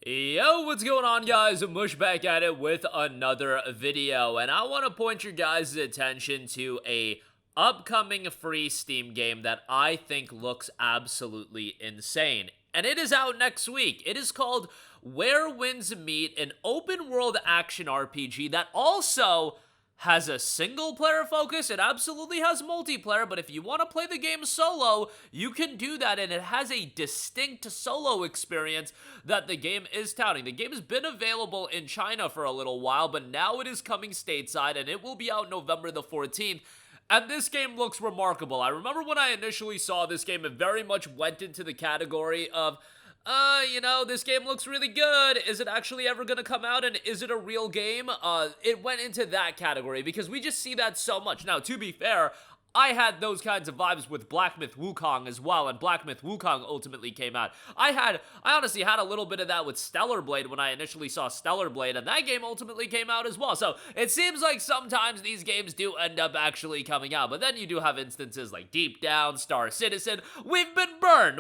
Yo, what's going on, guys? Mush back at it with another video, and I want to point your guys' attention to a upcoming free Steam game that I think looks absolutely insane. And it is out next week. It is called Where Winds Meet, an open world action RPG that also has a single player focus. It absolutely has multiplayer, but if you want to play the game solo, you can do that, and it has a distinct solo experience that the game is touting. The game has been available in China for a little while, but now it is coming stateside, and it will be out November the 14th. And this game looks remarkable. I remember when I initially saw this game, it very much went into the category of this game looks really good. Is it actually ever gonna come out, and is it a real game? It went into that category because we just see that so much. Now, to be fair, I had those kinds of vibes with Black Myth Wukong as well, and Black Myth Wukong ultimately came out. I honestly had a little bit of that with Stellar Blade when I initially saw Stellar Blade, and that game ultimately came out as well. So it seems like sometimes these games do end up actually coming out, but then you do have instances like Deep Down, Star Citizen. We've been burned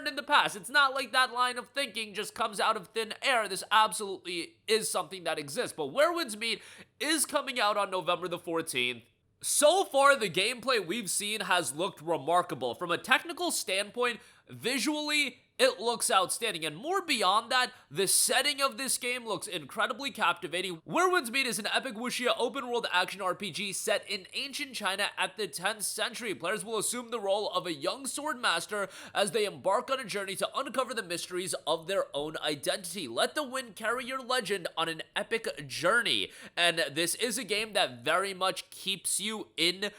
in the past. It's not like that line of thinking just comes out of thin air. This absolutely is something that exists. But Where Winds Meet is coming out on November the 14th. So far, the gameplay we've seen has looked remarkable. From a technical standpoint, visually, it looks outstanding, and more beyond that, the setting of this game looks incredibly captivating. Where Winds Meet is an epic wuxia open-world action RPG set in ancient China at the 10th century. Players will assume the role of a young sword master as they embark on a journey to uncover the mysteries of their own identity. Let the wind carry your legend on an epic journey. And this is a game that very much keeps you in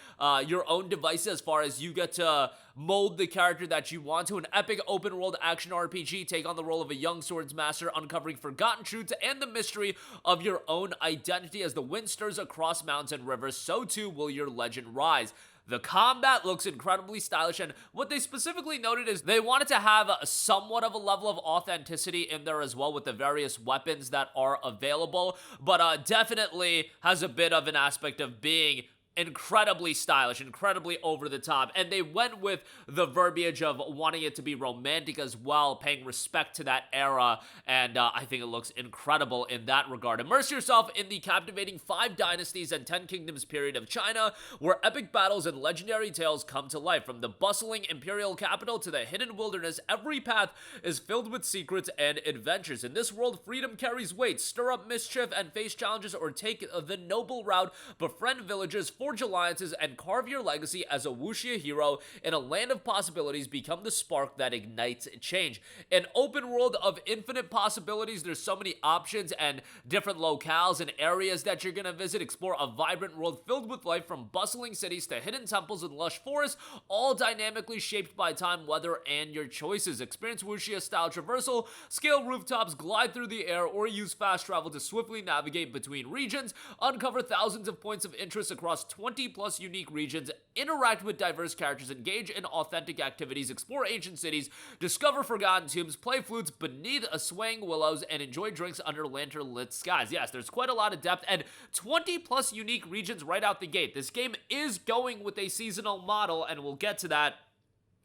your own device as far as you get to mold the character that you want to. An epic open world action RPG. Take on the role of a young swords master, uncovering forgotten truths and the mystery of your own identity. As the wind stirs across mountains and rivers, so too will your legend rise. The combat looks incredibly stylish, and what they specifically noted is they wanted to have somewhat of a level of authenticity in there as well with the various weapons that are available, but definitely has a bit of an aspect of being incredibly stylish, incredibly over the top, and they went with the verbiage of wanting it to be romantic as well, paying respect to that era, and I think it looks incredible in that regard. Immerse yourself in the captivating 5 dynasties and 10 kingdoms period of China, where epic battles and legendary tales come to life. From the bustling imperial capital to the hidden wilderness, every path is filled with secrets and adventures. In this world, freedom carries weight. Stir up mischief and face challenges, or take the noble route, befriend villagers, forge alliances, and carve your legacy as a wuxia hero in a land of possibilities. Become the spark that ignites change. An open world of infinite possibilities. There's so many options and different locales and areas that you're gonna visit. Explore a vibrant world filled with life, from bustling cities to hidden temples and lush forests, all dynamically shaped by time, weather, and your choices. Experience wuxia style traversal, scale rooftops, glide through the air, or use fast travel to swiftly navigate between regions. Uncover thousands of points of interest across 20 plus unique regions, interact with diverse characters, engage in authentic activities, explore ancient cities, discover forgotten tombs, play flutes beneath a swaying willows, and enjoy drinks under lantern-lit skies. Yes, there's quite a lot of depth, and 20 plus unique regions right out the gate. This game is going with a seasonal model, and we'll get to that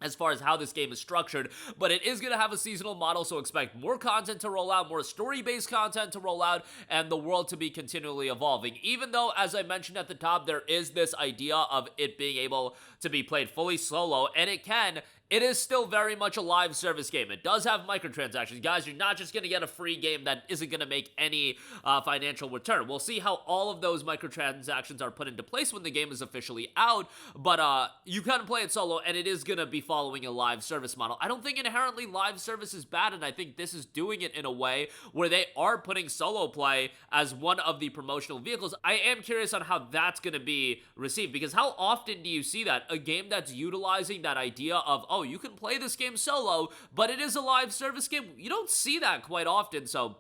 as far as how this game is structured, but it is going to have a seasonal model, so expect more content to roll out, more story-based content to roll out, and the world to be continually evolving. Even though, as I mentioned at the top, there is this idea of it being able to be played fully solo, and it is still very much a live service game. It does have microtransactions. Guys, you're not just going to get a free game that isn't going to make any financial return. We'll see how all of those microtransactions are put into place when the game is officially out, but you can play it solo, and it is going to be following a live service model. I don't think inherently live service is bad, and I think this is doing it in a way where they are putting solo play as one of the promotional vehicles. I am curious on how that's going to be received, because how often do you see that? A game that's utilizing that idea of, oh, you can play this game solo, but it is a live service game. You don't see that quite often, so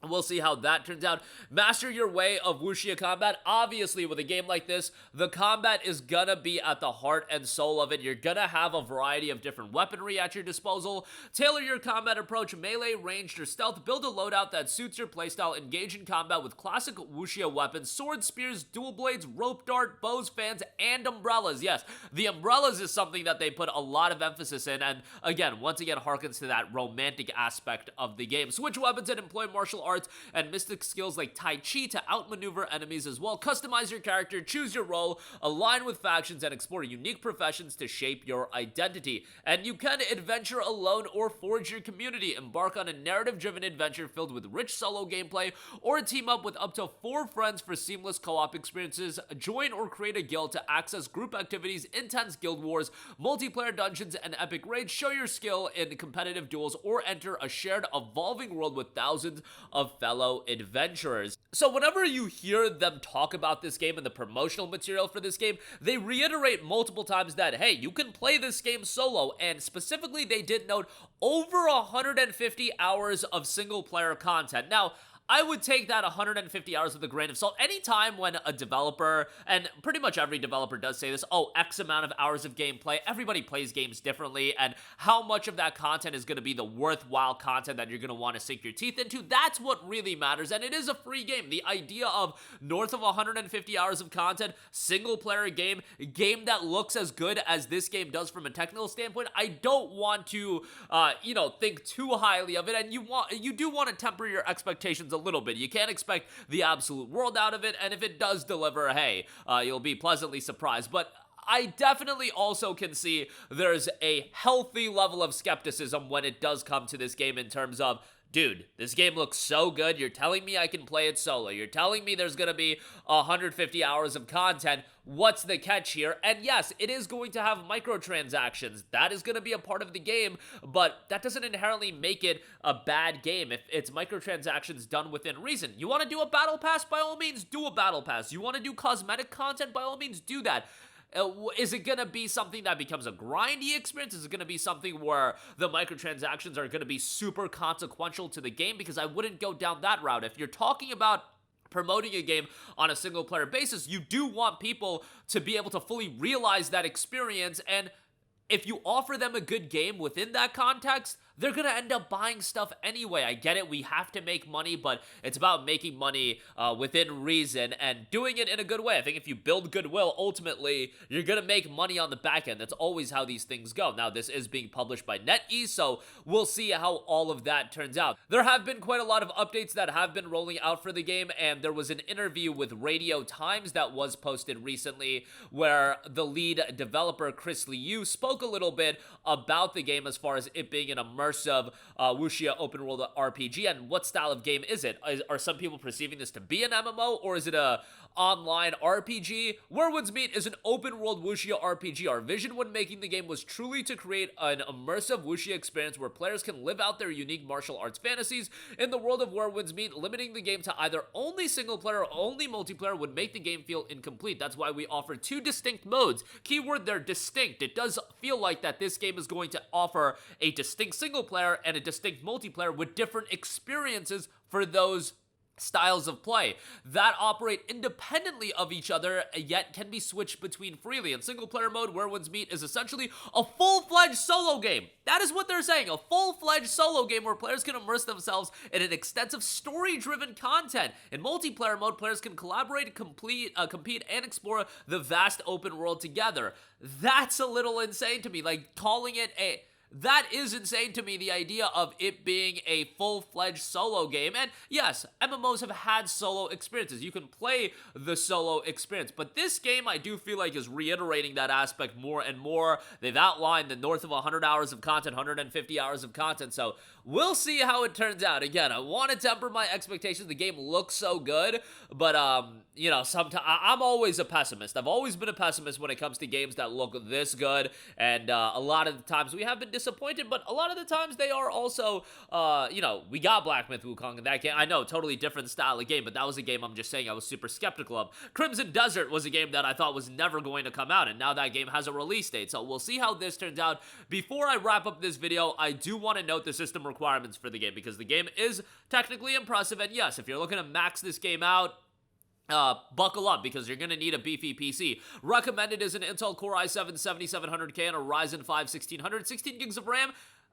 We'll see how that turns out. Master your way of wuxia combat. Obviously, with a game like this, the combat is gonna be at the heart and soul of it. You're gonna have a variety of different weaponry at your disposal. Tailor your combat approach, melee, ranged, or stealth. Build a loadout that suits your playstyle. Engage in combat with classic wuxia weapons, swords, spears, dual blades, rope dart, bows, fans, and umbrellas. Yes, the umbrellas is something that they put a lot of emphasis in, and again, once again, harkens to that romantic aspect of the game. Switch weapons and employ martial arts and mystic skills like Tai Chi to outmaneuver enemies as well. Customize your character, choose your role, align with factions, and explore unique professions to shape your identity. And you can adventure alone or forge your community. Embark on a narrative-driven adventure filled with rich solo gameplay, or team up with up to 4 friends for seamless co-op experiences. Join or create a guild to access group activities, intense guild wars, multiplayer dungeons, and epic raids. Show your skill in competitive duels, or enter a shared evolving world with thousands of fellow adventurers. So whenever you hear them talk about this game and the promotional material for this game, they reiterate multiple times that, hey, you can play this game solo, and specifically they did note over 150 hours of single player content. Now, I would take that 150 hours with a grain of salt. Anytime when a developer, and pretty much every developer does say this, oh, X amount of hours of gameplay, everybody plays games differently, and how much of that content is going to be the worthwhile content that you're going to want to sink your teeth into, that's what really matters, and it is a free game. The idea of north of 150 hours of content, single-player game that looks as good as this game does from a technical standpoint, I don't want to, think too highly of it, and you do want to temper your expectations a little bit. You can't expect the absolute world out of it, and if it does deliver, hey, you'll be pleasantly surprised. But I definitely also can see there's a healthy level of skepticism when it does come to this game in terms of, dude, this game looks so good. You're telling me I can play it solo. You're telling me there's going to be 150 hours of content. What's the catch here? And yes, it is going to have microtransactions. That is going to be a part of the game, but that doesn't inherently make it a bad game if it's microtransactions done within reason. You want to do a battle pass? By all means, do a battle pass. You want to do cosmetic content? By all means, do that. Is it going to be something that becomes a grindy experience? Is it going to be something where the microtransactions are going to be super consequential to the game? Because I wouldn't go down that route. If you're talking about promoting a game on a single player basis, you do want people to be able to fully realize that experience, and if you offer them a good game within that context, they're going to end up buying stuff anyway. I get it, we have to make money, but it's about making money within reason and doing it in a good way. I think if you build goodwill, ultimately, you're going to make money on the back end. That's always how these things go. Now, this is being published by NetEase, so we'll see how all of that turns out. There have been quite a lot of updates that have been rolling out for the game, and there was an interview with Radio Times that was posted recently where the lead developer, Chris Liu, spoke a little bit about the game as far as it being an immersive wuxia open world RPG, and what style of game is it? Are some people perceiving this to be an MMO, or is it a online RPG? Where Winds Meet is an open world wuxia RPG. Our vision when making the game was truly to create an immersive wuxia experience where players can live out their unique martial arts fantasies in the world of Where Winds Meet. Limiting the game to either only single player or only multiplayer would make the game feel incomplete. That's why we offer 2 distinct modes. Keyword there, distinct. It does feel like that this game is going to offer a distinct single player and a distinct multiplayer with different experiences for those styles of play that operate independently of each other, yet can be switched between freely. In single player mode, Where Winds Meet is essentially a full-fledged solo game. That is what they're saying, a full-fledged solo game where players can immerse themselves in an extensive story-driven content. In multiplayer mode, players can collaborate, compete, and explore the vast open world together. That's a little insane to me, like calling it a... That is insane to me, the idea of it being a full-fledged solo game. And yes, MMOs have had solo experiences. You can play the solo experience. But this game, I do feel like, is reiterating that aspect more and more. They've outlined the north of 100 hours of content, 150 hours of content. So we'll see how it turns out. Again, I want to temper my expectations. The game looks so good. But, sometimes I'm always a pessimist. I've always been a pessimist when it comes to games that look this good. And a lot of the times we have been disappointed disappointed, but a lot of the times they are also, we got Black Myth Wukong in that game. I know, totally different style of game, but that was a game I'm just saying I was super skeptical of. Crimson Desert was a game that I thought was never going to come out, and now that game has a release date, so we'll see how this turns out. Before I wrap up this video, I do want to note the system requirements for the game, because the game is technically impressive, and yes, if you're looking to max this game out, buckle up, because you're going to need a beefy PC. Recommended is an Intel Core i7 7700K and a Ryzen 5 1600, 16 gigs of RAM,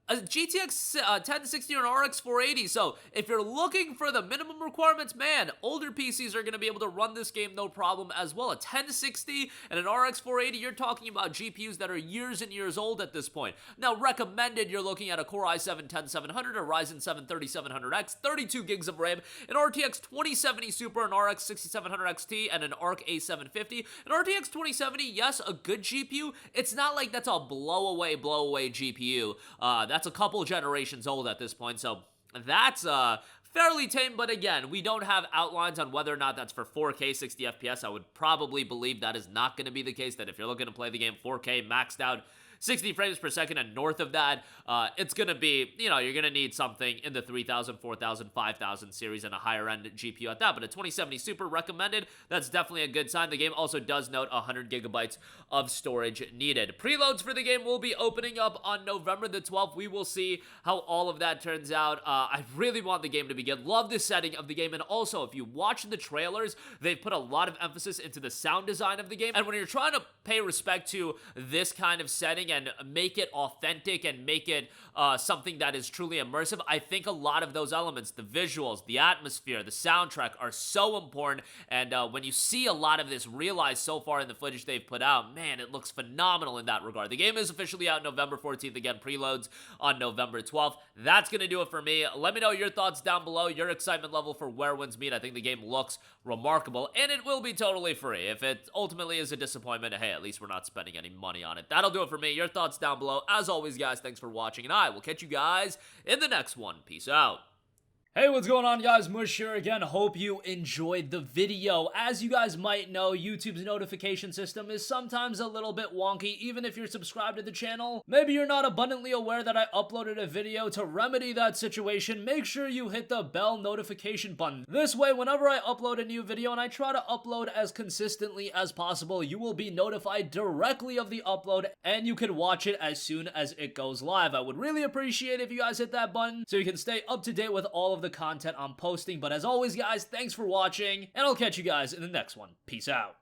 a GTX 1060 or an RX 480. So if you're looking for the minimum requirements, man, older PCs are going to be able to run this game no problem as well. A 1060 and an RX 480, you're talking about GPUs that are years and years old at this point. Now, recommended, you're looking at a Core i7 10700, a Ryzen 7 3700X, 32 gigs of RAM, an RTX 2070 Super, an RX 6700 XT, and an ARC A750. An RTX 2070, yes, a good GPU. It's not like that's a blow-away GPU. That's a couple generations old at this point, so that's fairly tame, but again, we don't have outlines on whether or not that's for 4K 60 FPS. I would probably believe that is not going to be the case, that if you're looking to play the game 4K maxed out 60 frames per second and north of that, it's going to be, you're going to need something in the 3000, 4000, 5000 series and a higher end GPU at that. But a 2070 Super recommended, that's definitely a good sign. The game also does note 100 gigabytes of storage needed. Preloads for the game will be opening up on November the 12th. We will see how all of that turns out. I really want the game to be good. Love the setting of the game. And also, if you watch the trailers, they've put a lot of emphasis into the sound design of the game. And when you're trying to pay respect to this kind of setting and make it authentic and make it something that is truly immersive, I think a lot of those elements, the visuals, the atmosphere, the soundtrack, are so important. And when you see a lot of this realized so far in the footage they've put out, man, it looks phenomenal in that regard. The game is officially out November 14th. Again, preloads on November 12th. That's going to do it for me. Let me know your thoughts down below, your excitement level for Where Winds Meet. I think the game looks remarkable, and it will be totally free. If it ultimately is a disappointment, hey, at least we're not spending any money on it. That'll do it for me. Your thoughts down below. As always, guys, thanks for watching, and I will catch you guys in the next one. Peace out. Hey, what's going on, guys? Mush here again. Hope you enjoyed the video. As you guys might know, YouTube's notification system is sometimes a little bit wonky, even if you're subscribed to the channel. Maybe you're not abundantly aware that I uploaded a video. To remedy that situation, make sure you hit the bell notification button. This way, whenever I upload a new video, and I try to upload as consistently as possible, you will be notified directly of the upload, and you can watch it as soon as it goes live. I would really appreciate if you guys hit that button so you can stay up to date with all of the content I'm posting. But as always, guys, thanks for watching, and I'll catch you guys in the next one. Peace out.